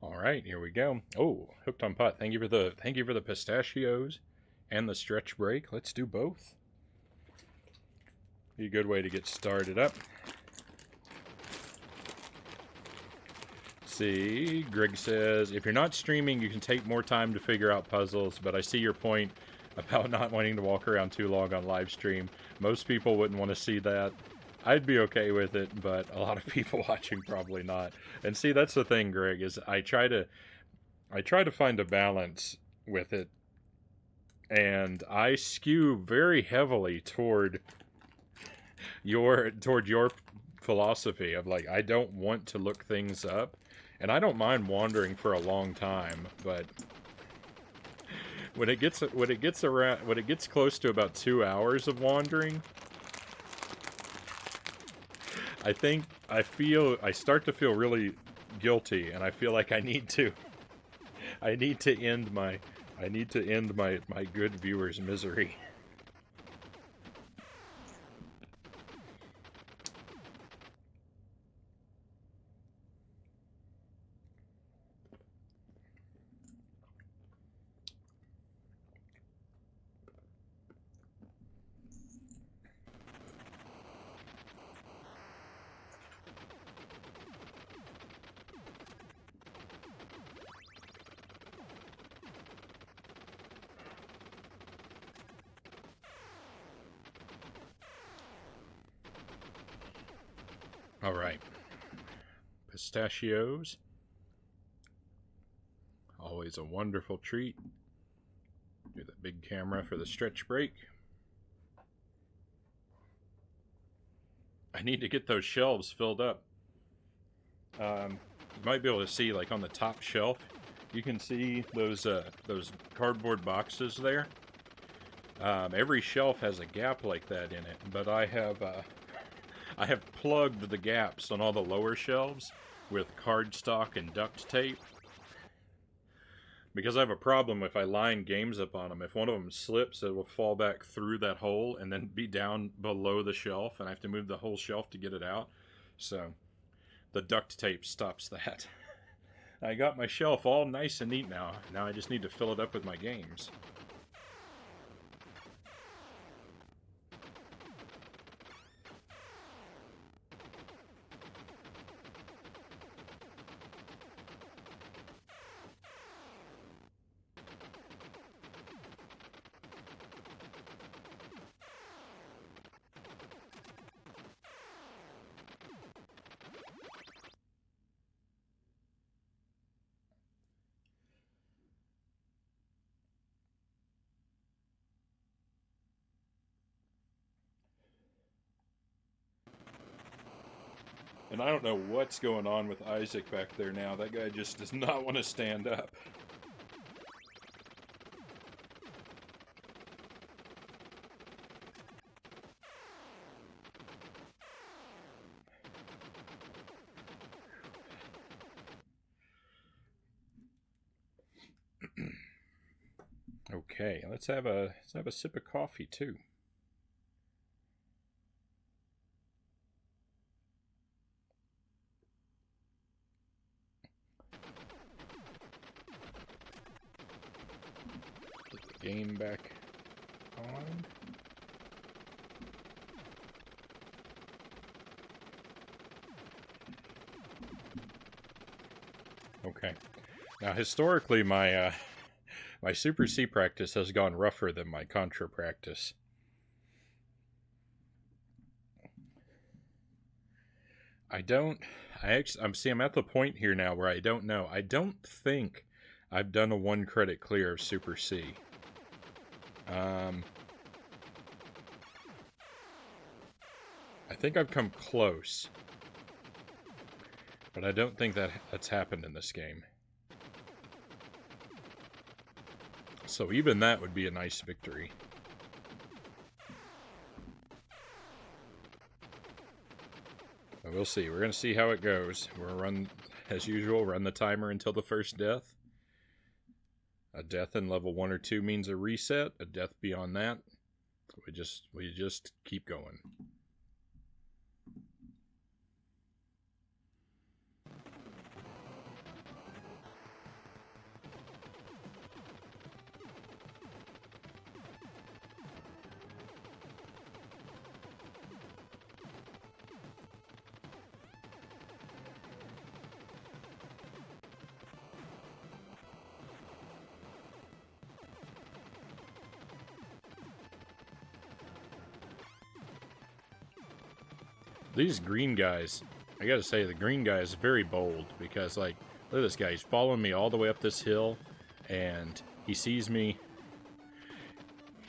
All right, here we go. Oh, hooked on pot. Thank you for the pistachios and the stretch break. Let's do both. Be a good way to get started up. See, Greg says, if you're not streaming, you can take more time to figure out puzzles, but I see your point about not wanting to walk around too long on live stream. Most people wouldn't want to see that. I'd be okay with it, but a lot of people watching probably not. And see, that's the thing, Greg, is I try to find a balance with it, and I skew very heavily toward your philosophy of like I don't want to look things up, and I don't mind wandering for a long time, but when it gets close to about 2 hours of wandering, I start to feel really guilty, and I feel like I need to end my good viewers' misery. All right, pistachios, always a wonderful treat. Do the big camera for the stretch break. I need to get those shelves filled up. You might be able to see, like on the top shelf, you can see those cardboard boxes there. Every shelf has a gap like that in it, but I have plugged the gaps on all the lower shelves with cardstock and duct tape because I have a problem if I line games up on them. If one of them slips, it will fall back through that hole and then be down below the shelf, and I have to move the whole shelf to get it out. So the duct tape stops that. I got my shelf all nice and neat now. Now I just need to fill it up with my games. And I don't know what's going on with Isaac back there now. That guy just does not want to stand up. Okay, let's have a sip of coffee too. Get the game back on. Okay. Now historically my Super C practice has gone rougher than my Contra practice. I don't. I'm at the point here now where I don't know. I don't think I've done a one credit clear of Super C. Um, I think I've come close, but I don't think that's happened in this game. So even that would be a nice victory. But we'll see. We're going to see how it goes. We're going to run, as usual, run the timer until the first death. A death in level 1 or 2 means a reset. A death beyond that, we just keep going. These green guys, I gotta say, the green guy is very bold because, like, look at this guy. He's following me all the way up this hill, and he sees me.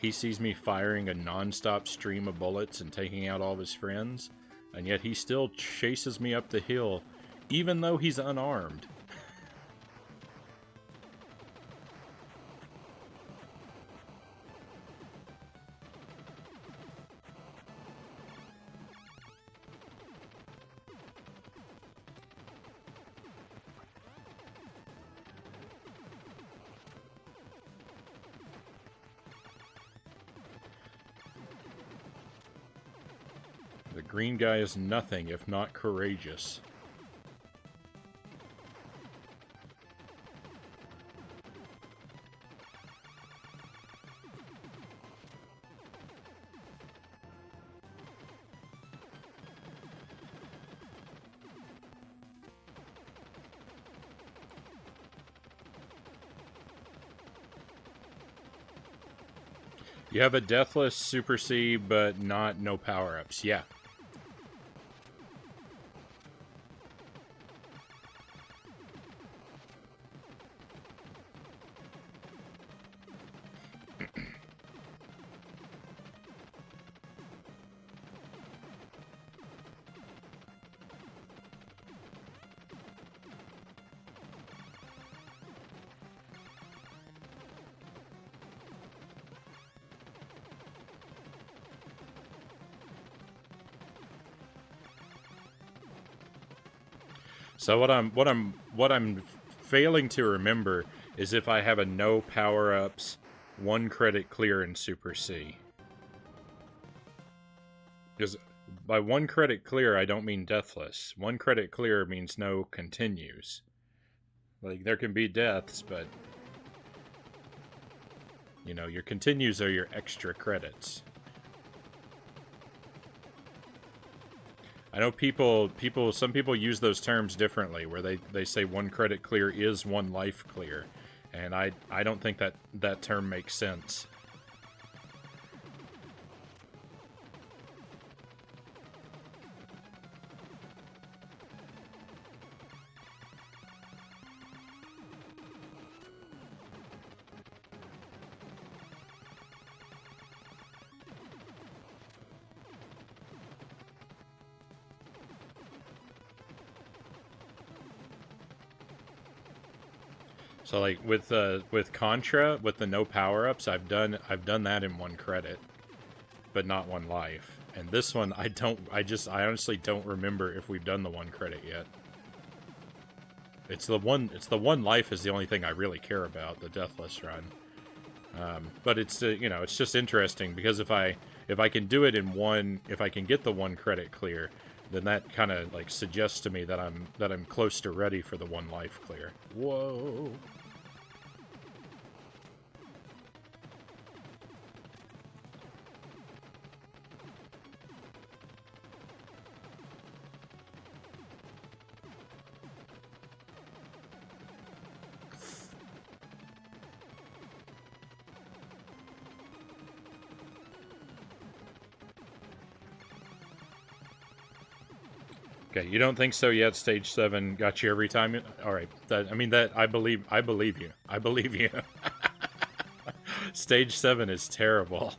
He sees me firing a non-stop stream of bullets and taking out all of his friends, and yet he still chases me up the hill, even though he's unarmed. The green guy is nothing if not courageous. You have a deathless Super C, but no power-ups. Yeah. So what I'm failing to remember is if I have a no power-ups, 1 credit clear in Super C. Because by 1 credit clear, I don't mean deathless. 1 credit clear means no continues. Like, there can be deaths, but you know, your continues are your extra credits. I know some people use those terms differently, where they say 1 credit clear is 1 life clear, and I don't think that term makes sense. So like with Contra, with the no power-ups, I've done that in 1 credit, but not 1 life. And this one I honestly don't remember if we've done the 1 credit yet. It's the one life is the only thing I really care about, the deathless run. But it's you know, it's just interesting because if I can do it in 1, if I can get the 1 credit clear, then that kind of like suggests to me that I'm close to ready for the 1 life clear. Whoa. Okay, you don't think so yet? Stage 7 got you every time? All right, I believe you. I believe you. Stage 7 is terrible.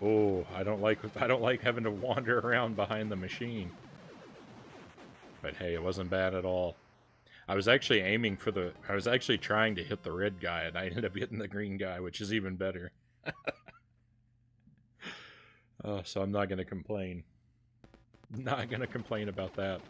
Oh, I don't like having to wander around behind the machine. But hey, it wasn't bad at all. I was actually trying to hit the red guy, and I ended up hitting the green guy, which is even better. So I'm not going to complain. Not going to complain about that.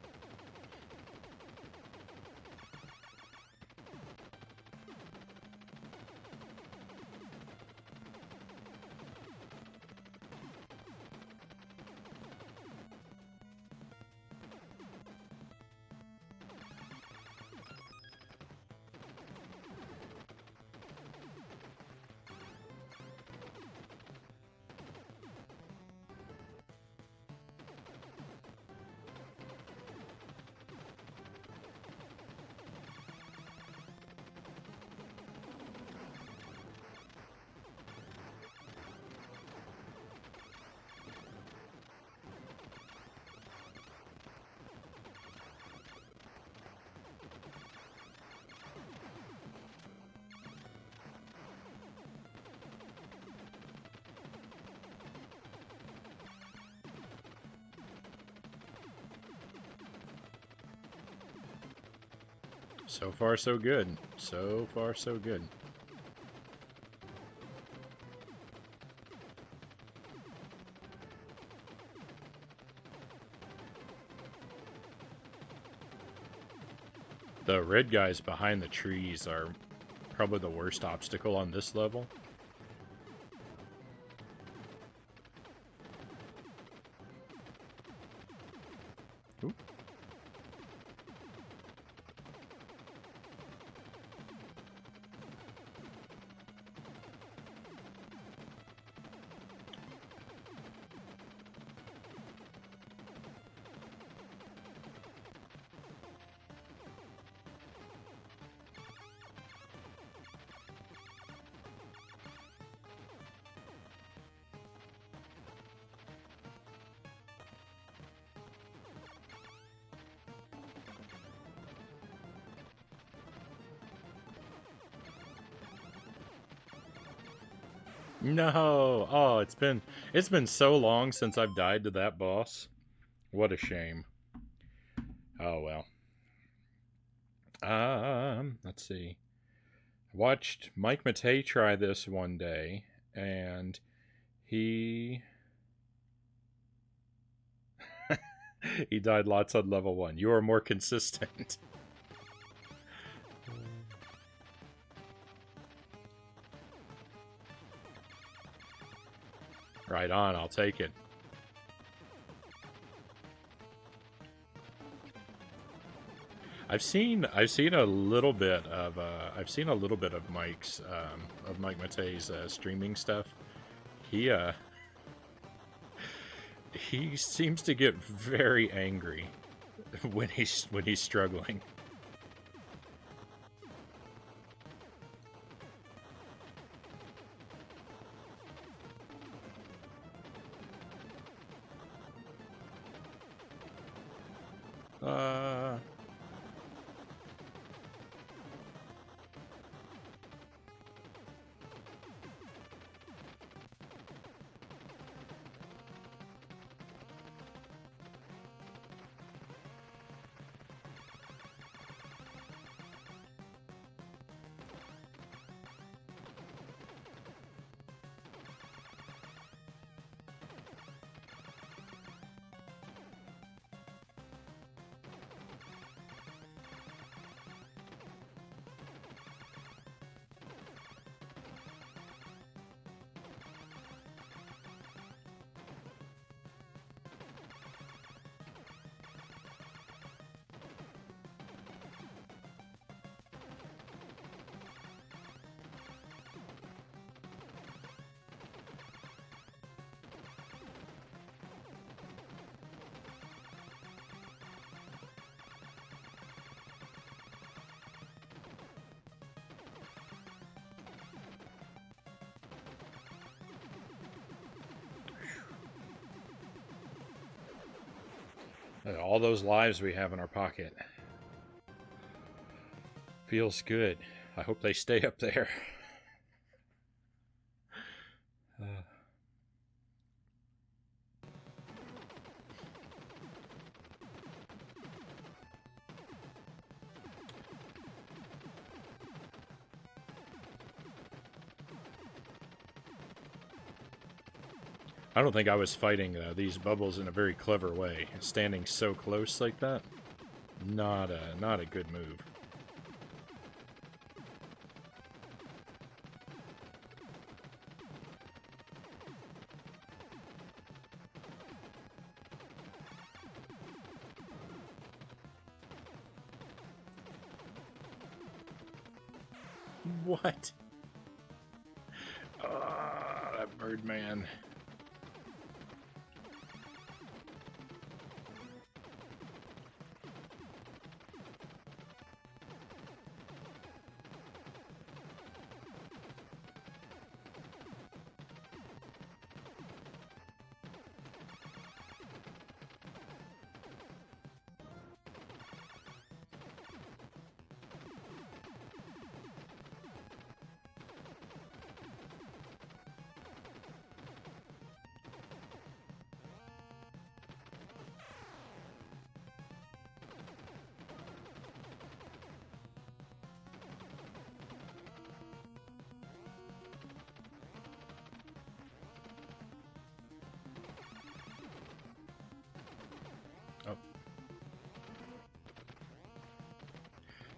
So far, so good. So far, so good. The red guys behind the trees are probably the worst obstacle on this level. Ooh. No! Oh, it's been so long since I've died to that boss. What a shame. Oh well. Let's see. I watched Mike Matei try this one day, and he he died lots on level 1. You are more consistent. Right on, I'll take it. I've seen a little bit of Mike's of Mike Matei's streaming stuff. He he seems to get very angry when he's struggling. Uh all those lives we have in our pocket. Feels good. I hope they stay up there. I don't think I was fighting these bubbles in a very clever way. Standing so close like that, not a good move. What? That Birdman.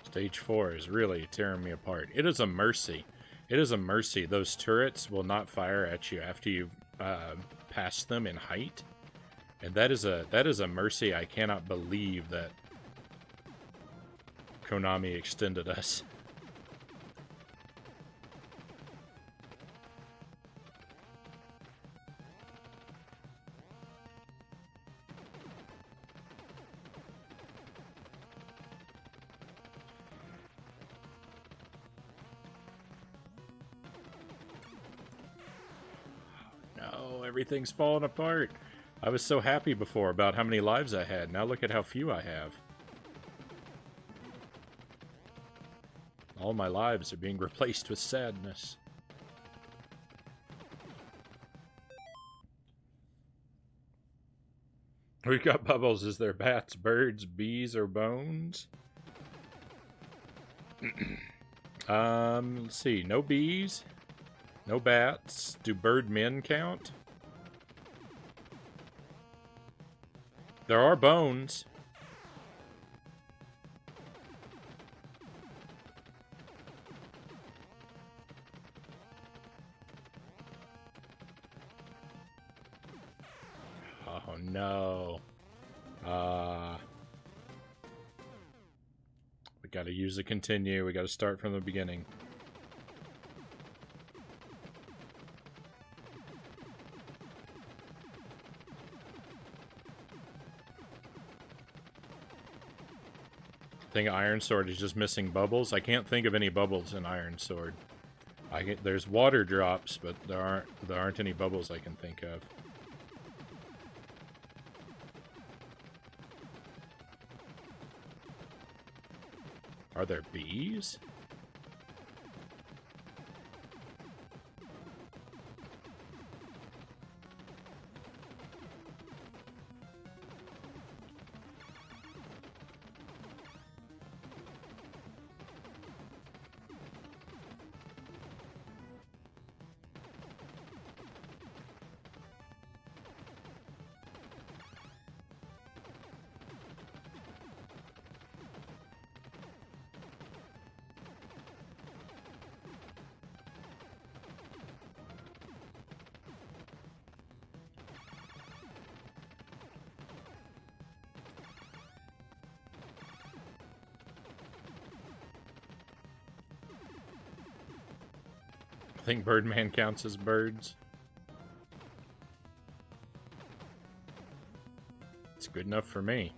Stage 4 is really tearing me apart. It is a mercy. It is a mercy. Those turrets will not fire at you after you pass them in height. And that is a mercy I cannot believe that Konami extended us. No, everything's falling apart. I was so happy before about how many lives I had. Now look at how few I have. All my lives are being replaced with sadness. We've got bubbles. Is there bats, birds, bees, or bones? Let's see. No bees. No bats. Do bird men count? There are bones. Oh no. We gotta use the continue. We gotta start from the beginning. I think Iron Sword is just missing bubbles. I can't think of any bubbles in Iron Sword. There's water drops, but there aren't any bubbles I can think of. Are there bees? I think Birdman counts as birds. It's good enough for me.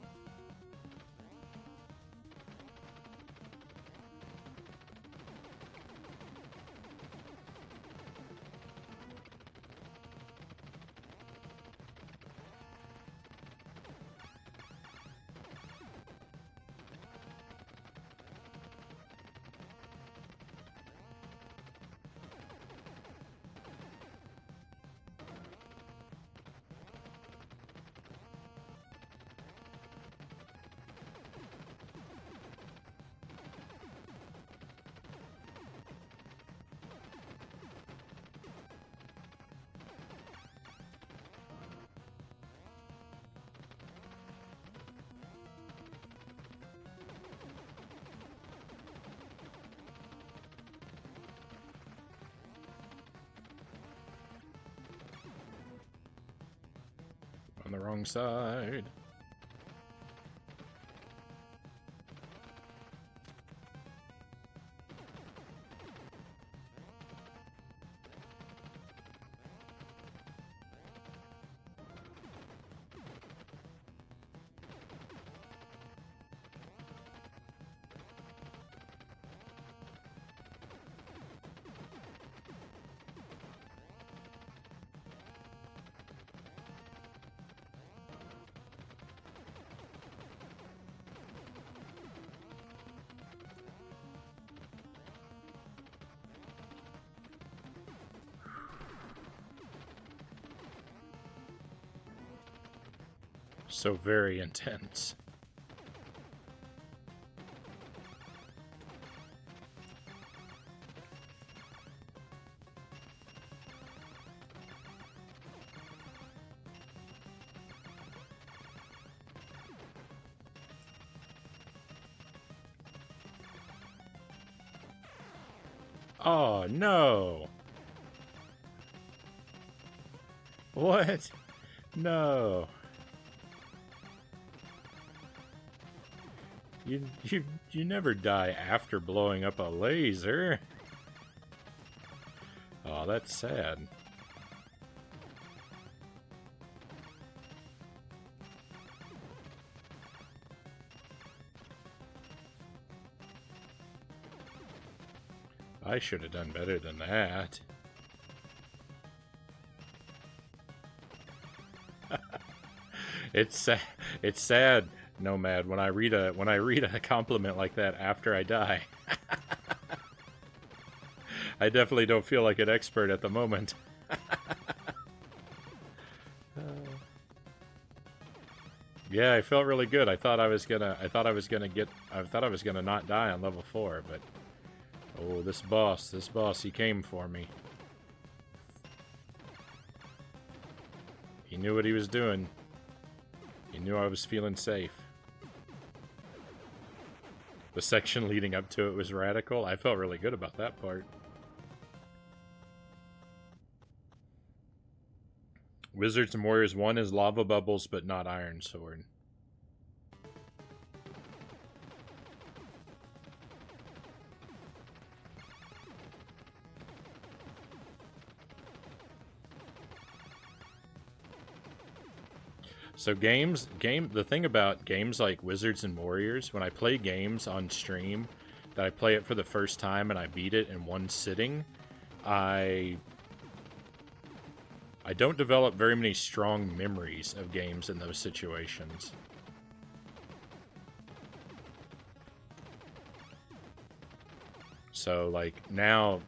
On the wrong side. So very intense. Oh, no. What? No. You never die after blowing up a laser. Oh, that's sad. I should have done better than that. It's sad, Nomad, when I read a compliment like that after I die. I definitely don't feel like an expert at the moment. Yeah, I felt really good. I thought I was gonna not die on level 4, but oh, this boss, he came for me. He knew what he was doing. He knew I was feeling safe. The section leading up to it was radical. I felt really good about that part. Wizards and Warriors 1 is Lava Bubbles, but not Iron Sword. So the thing about games like Wizards and Warriors, when I play games on stream, that I play it for the first time and I beat it in one sitting, I don't develop very many strong memories of games in those situations. So, like, now,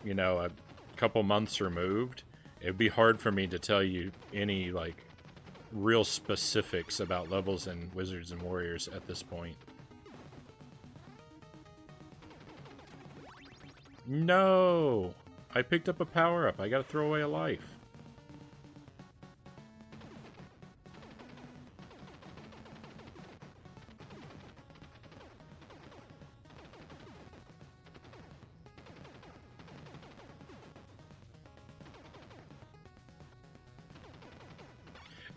you know, a couple months removed, it'd be hard for me to tell you any, like, real specifics about levels in Wizards and Warriors at this point. No! I picked up a power-up. I gotta throw away a life.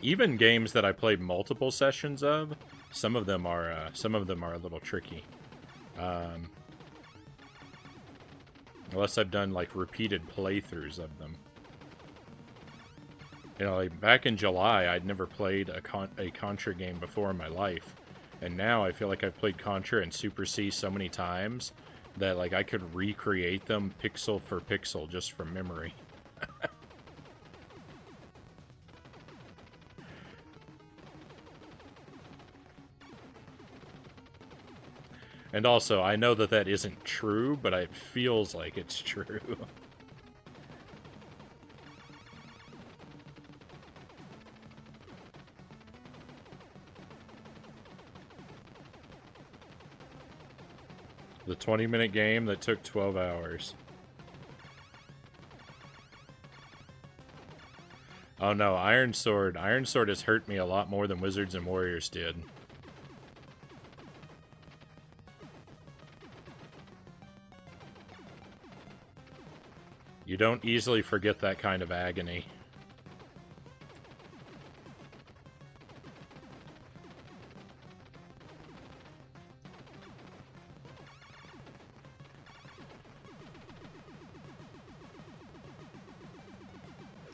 Even games that I played multiple sessions of, some of them are a little tricky. Unless I've done like repeated playthroughs of them. You know, like back in July, I'd never played a Contra game before in my life, and now I feel like I've played Contra and Super C so many times that like I could recreate them pixel for pixel just from memory. And also, I know that that isn't true, but it feels like it's true. The 20-minute game that took 12 hours. Oh no, Iron Sword. Iron Sword has hurt me a lot more than Wizards and Warriors did. You don't easily forget that kind of agony.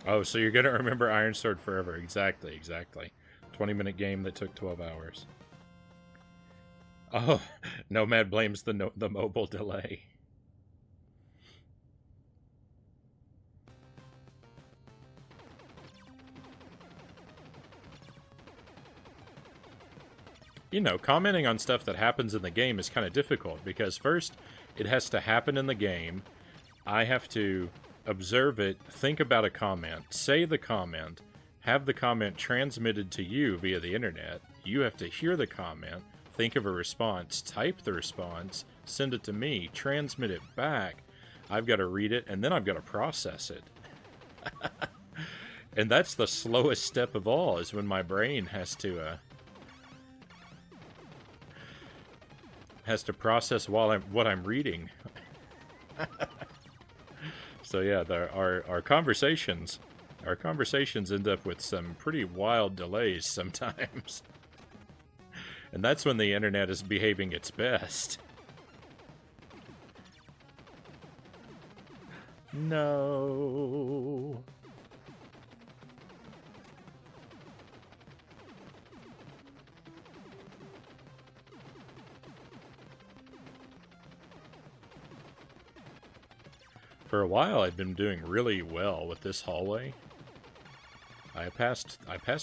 Oh, so you're going to remember Iron Sword forever. Exactly, exactly. 20-minute game that took 12 hours. Oh, Nomad blames the mobile delay. You know, commenting on stuff that happens in the game is kind of difficult, because first, it has to happen in the game. I have to observe it, think about a comment, say the comment, have the comment transmitted to you via the internet. You have to hear the comment, think of a response, type the response, send it to me, transmit it back. I've got to read it, and then I've got to process it. And that's the slowest step of all, is when my brain has to process what I'm reading. So yeah, our conversations end up with some pretty wild delays sometimes. And that's when the internet is behaving its best. No. For a while, I've been doing really well with this hallway. I passed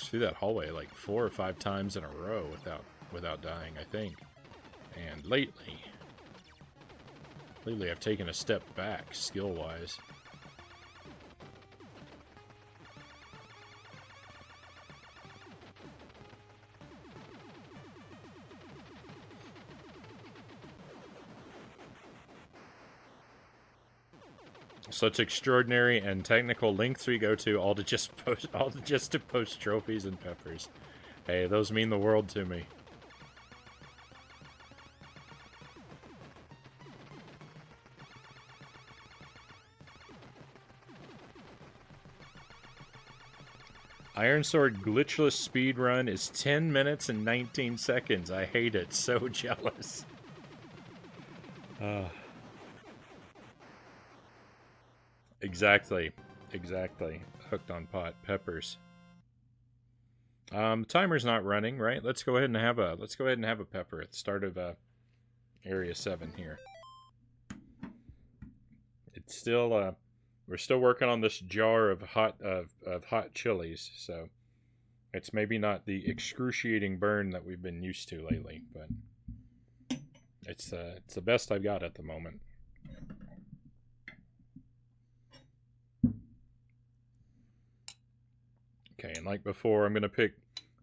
through that hallway like 4 or 5 times in a row without dying, I think. And lately I've taken a step back skill-wise. Such extraordinary and technical lengths we go to, all to just to post trophies and peppers. Hey, those mean the world to me. Iron Sword glitchless speedrun is 10 minutes and 19 seconds. I hate it. So jealous. Exactly. Hooked on pot peppers. Timer's not running, right? Let's go ahead and have a pepper at the start of area 7 here. It's still we're still working on this jar of hot chilies, so it's maybe not the excruciating burn that we've been used to lately, but it's the best I've got at the moment. Okay, and like before, I'm going to pick...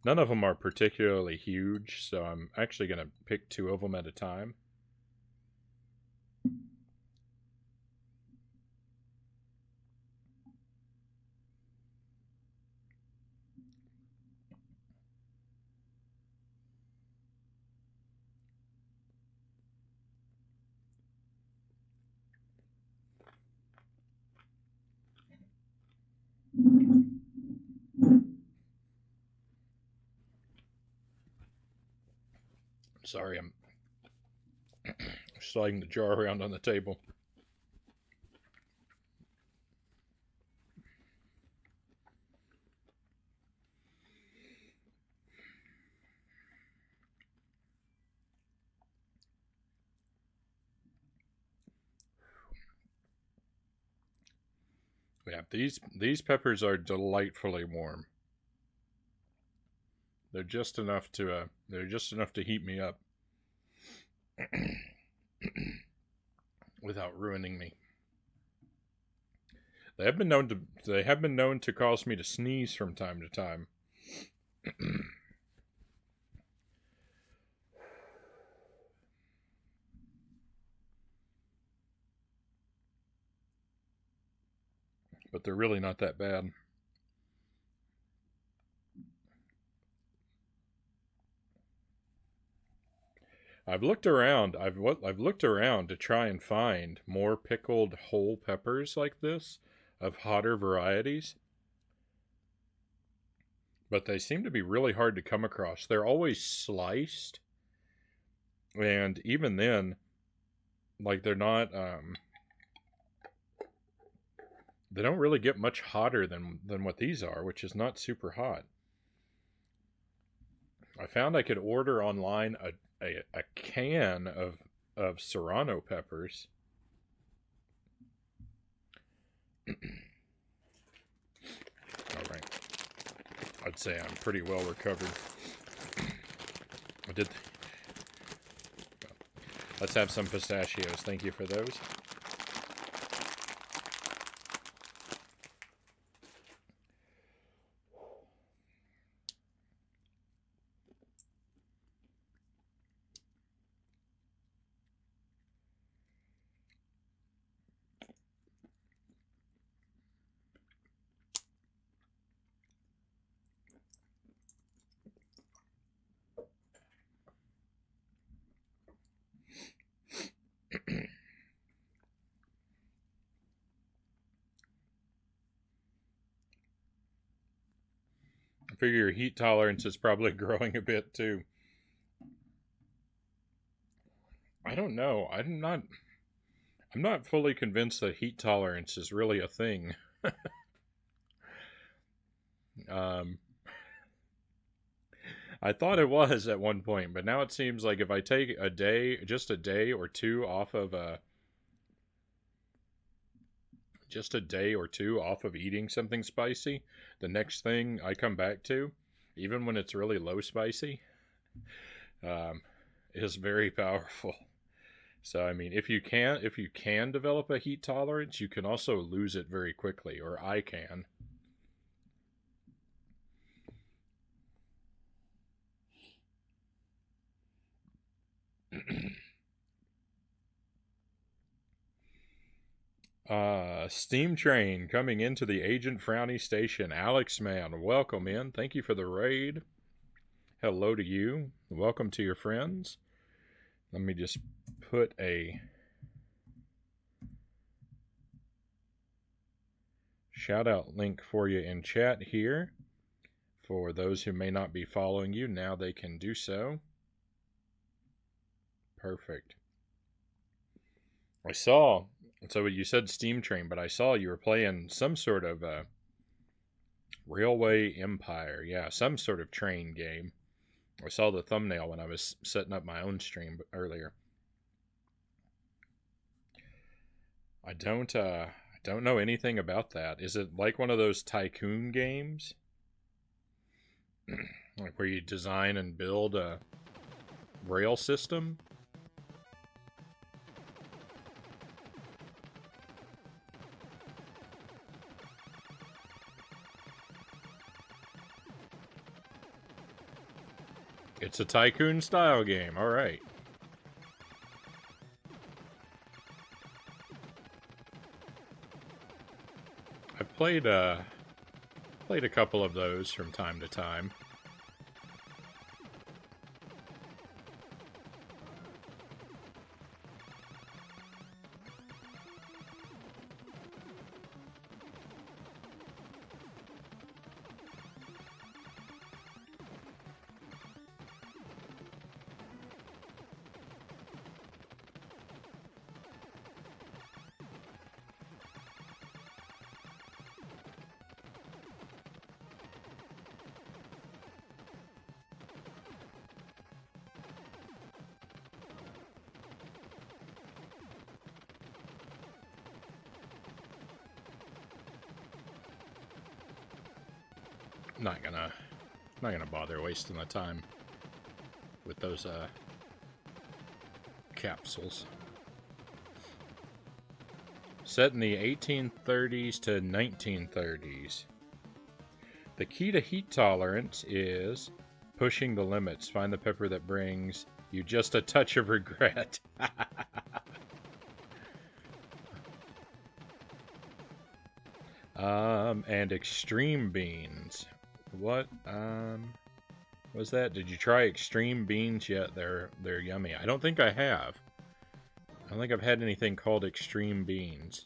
None of them are particularly huge, so I'm actually going to pick 2 of them at a time. Sorry, I'm sliding the jar around on the table. Yeah, these peppers are delightfully warm. They're just enough to heat me up without ruining me. They have been known to cause me to sneeze from time to time. But they're really not that bad. I've looked around. I've looked around to try and find more pickled whole peppers like this of hotter varieties. But they seem to be really hard to come across. They're always sliced. And even then, like they're not they don't really get much hotter than what these are, which is not super hot. I found I could order online a can of serrano peppers. All right. I'd say I'm pretty well recovered. Let's have some pistachios. Thank you for those. figure your heat tolerance is probably growing a bit too. I don't know. I'm not fully convinced that heat tolerance is really a thing. um, I thought it was at one point, but now it seems like if I take a day, just a day or two off of just a day or two off of eating something spicy, the next thing I come back to, even when it's really low spicy, um, is very powerful. So I mean, if you can develop a heat tolerance, you can also lose it very quickly, or I can. Steam Train coming into the Agent Frownie station. Alex, man, welcome in. Thank you for the raid. Hello to you. Welcome to your friends. Let me just put a shout out link for you in chat here. For those who may not be following you, now they can do so. Perfect. I saw, so you said Steam Train, but I saw you were playing some sort of Railway Empire. Yeah, some sort of train game. I saw the thumbnail when I was setting up my own stream earlier. I don't know anything about that. Is it like one of those tycoon games? Like where you design and build a rail system? It's a tycoon style game. All right. I've played a couple of those from time to time. Not gonna bother wasting the time with those capsules. Set in the 1830s to 1930s. The key to heat tolerance is pushing the limits. Find the pepper that brings you just a touch of regret. And extreme beans. What was that? Did you try extreme beans yet? They're yummy. I don't think I have. I don't think I've had anything called extreme beans.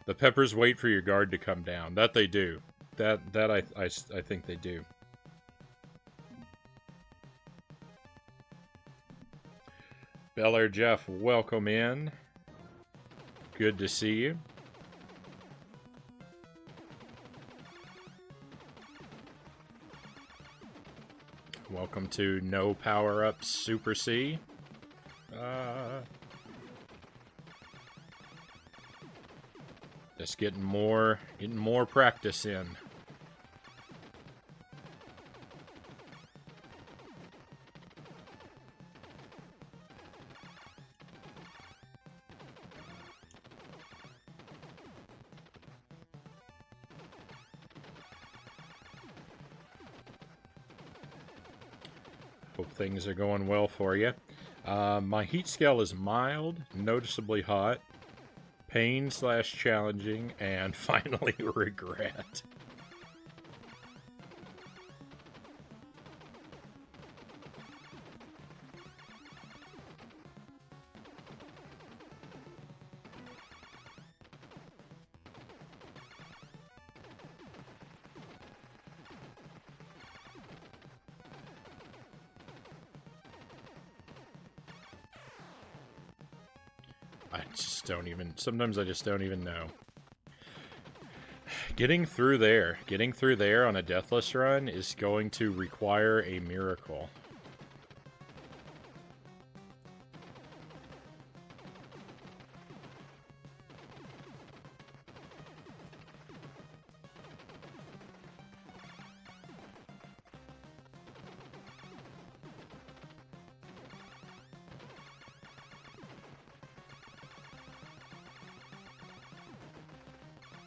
The peppers wait for your guard to come down. That they do. That I think they do. Bel Air Jeff, welcome in. Good to see you. Welcome to No Power Ups Super C. Just getting more practice in. Hope things are going well for you. My heat scale is mild, noticeably hot, pain/challenging, and finally regret. I just don't even... Sometimes I just don't even know. Getting through there on a deathless run is going to require a miracle.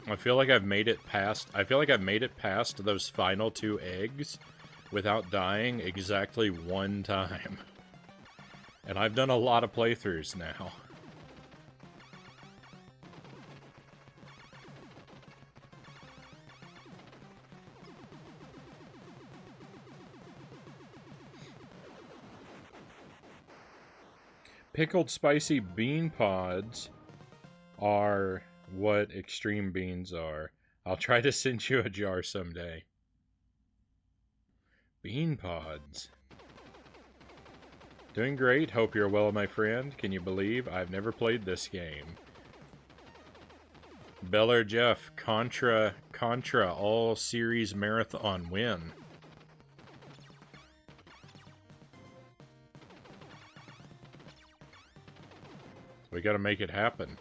I feel like I've made it past those final 2 eggs without dying exactly 1 time. And I've done a lot of playthroughs now. Pickled spicy bean pods are what extreme beans are. I'll try to send you a jar someday. Bean pods. Doing great. Hope you're well, my friend. Can you believe I've never played this game? Beller Jeff, Contra, all series marathon win. We gotta make it happen.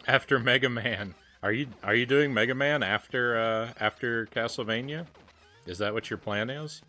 After Mega Man. Are you doing Mega Man after Castlevania? Is that what your plan is?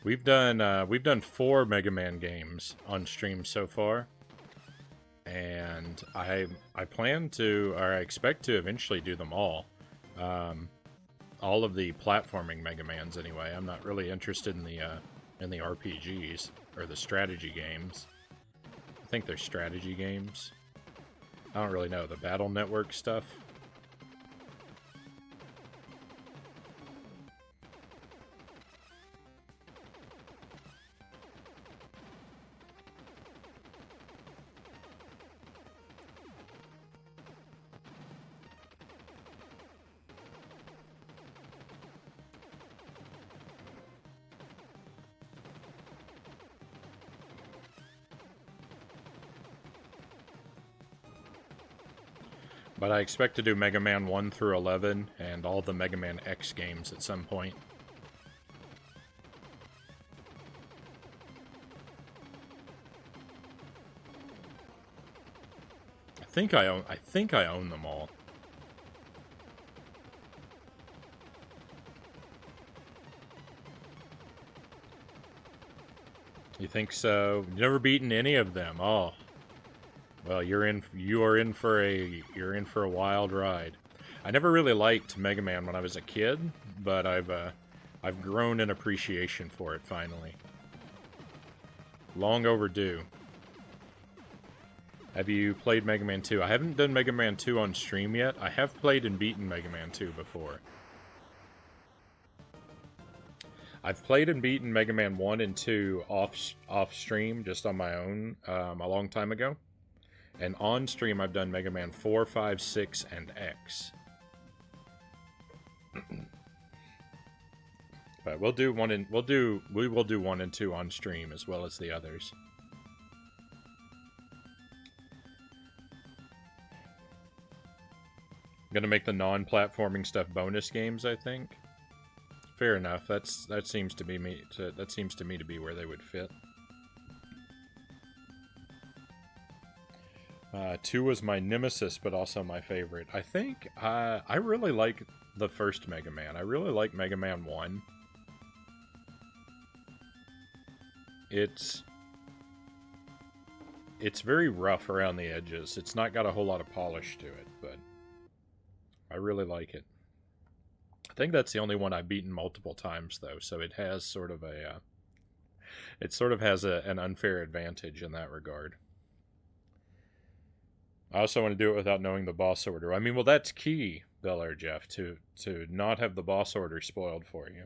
We've done 4 Mega Man games on stream so far, and I plan to, or I expect to eventually do them all. All of the platforming Mega Mans anyway. I'm not really interested in the RPGs or the strategy games. I think they're strategy games. I don't really know the Battle Network stuff. But I expect to do Mega Man 1 through 11 and all the Mega Man X games at some point. I think I own them all. You think so? You've never beaten any of them. Oh. Well, you are in for a wild ride. I never really liked Mega Man when I was a kid, but I've grown in appreciation for it finally. Long overdue. Have you played Mega Man 2? I haven't done Mega Man 2 on stream yet. I have played and beaten Mega Man 2 before. I've played and beaten Mega Man 1 and 2 off stream just on my own a long time ago. And on stream I've done Mega Man 4, 5, 6, and X. But we will do 1 and 2 on stream as well as the others. I'm gonna make the non-platforming stuff bonus games, I think. Fair enough. That seems to me to be where they would fit. 2 was my nemesis, but also my favorite. I think I really like the first Mega Man. I really like Mega Man 1. It's very rough around the edges. It's not got a whole lot of polish to it, but I really like it. I think that's the only one I've beaten multiple times, though, so it has sort of a... it sort of has an unfair advantage in that regard. I also want to do it without knowing the boss order. I mean, well, that's key, Bel Air Jeff, to not have the boss order spoiled for you.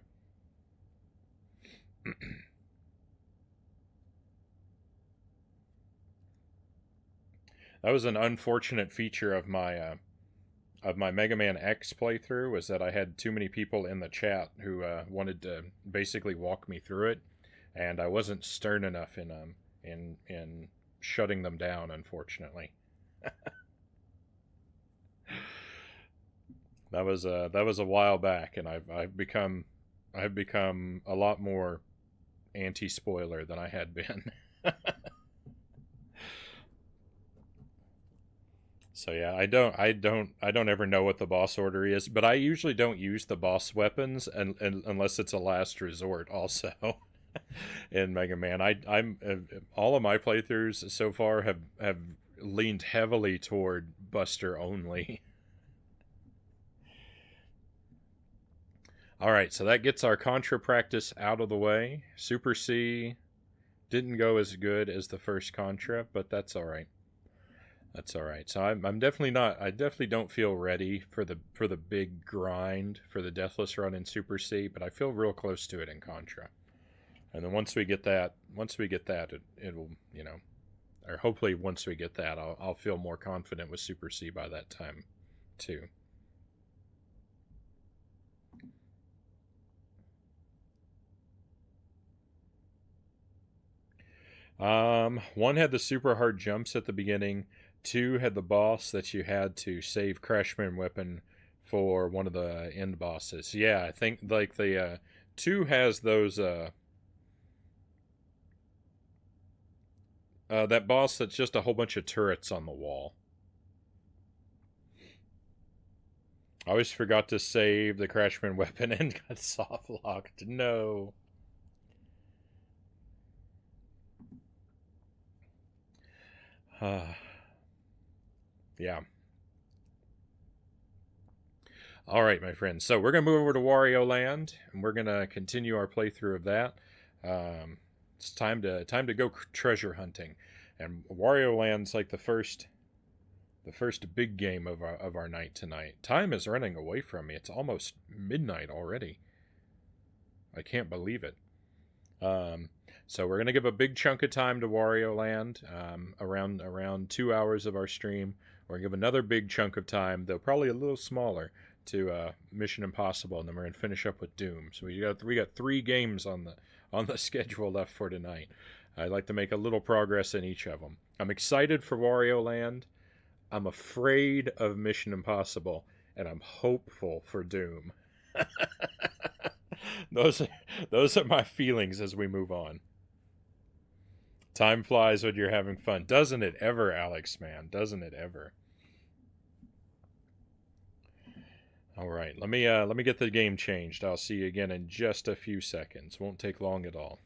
That was an unfortunate feature of my Mega Man X playthrough, was that I had too many people in the chat who wanted to basically walk me through it, and I wasn't stern enough in shutting them down, unfortunately. That was a while back, and I've become a lot more anti-spoiler than I had been. So yeah, I don't ever know what the boss order is, but I usually don't use the boss weapons unless it's a last resort. Also, in Mega Man, I'm all of my playthroughs so far have leaned heavily toward Buster only. All right, so that gets our Contra practice out of the way. Super C didn't go as good as the first Contra, but that's all right. That's all right. So I'm definitely not. I definitely don't feel ready for the big grind for the Deathless run in Super C, but I feel real close to it in Contra. And then once we get that, it'll, you know, or hopefully once we get that, I'll feel more confident with Super C by that time, too. One had the super hard jumps at the beginning. 2 had the boss that you had to save Crashman Weapon for one of the end bosses. Yeah, I think like the 2 has those that boss that's just a whole bunch of turrets on the wall. I always forgot to save the Crashman Weapon and got soft locked. No. Yeah. All right, my friends. So we're going to move over to Wario Land, and we're going to continue our playthrough of that. It's time to go treasure hunting. And Wario Land's like the first big game of our night tonight. Time is running away from me. It's almost midnight already. I can't believe it. So we're going to give a big chunk of time to Wario Land, around 2 hours of our stream. We're going to give another big chunk of time, though probably a little smaller, to Mission Impossible, and then we're going to finish up with Doom. So we got 3 games on the schedule left for tonight. I'd like to make a little progress in each of them. I'm excited for Wario Land. I'm afraid of Mission Impossible, and I'm hopeful for Doom. Those are my feelings as we move on. Time flies when you're having fun. Doesn't it ever, Alex, man? Doesn't it ever? All right, let me get the game changed. I'll see you again in just a few seconds. Won't take long at all.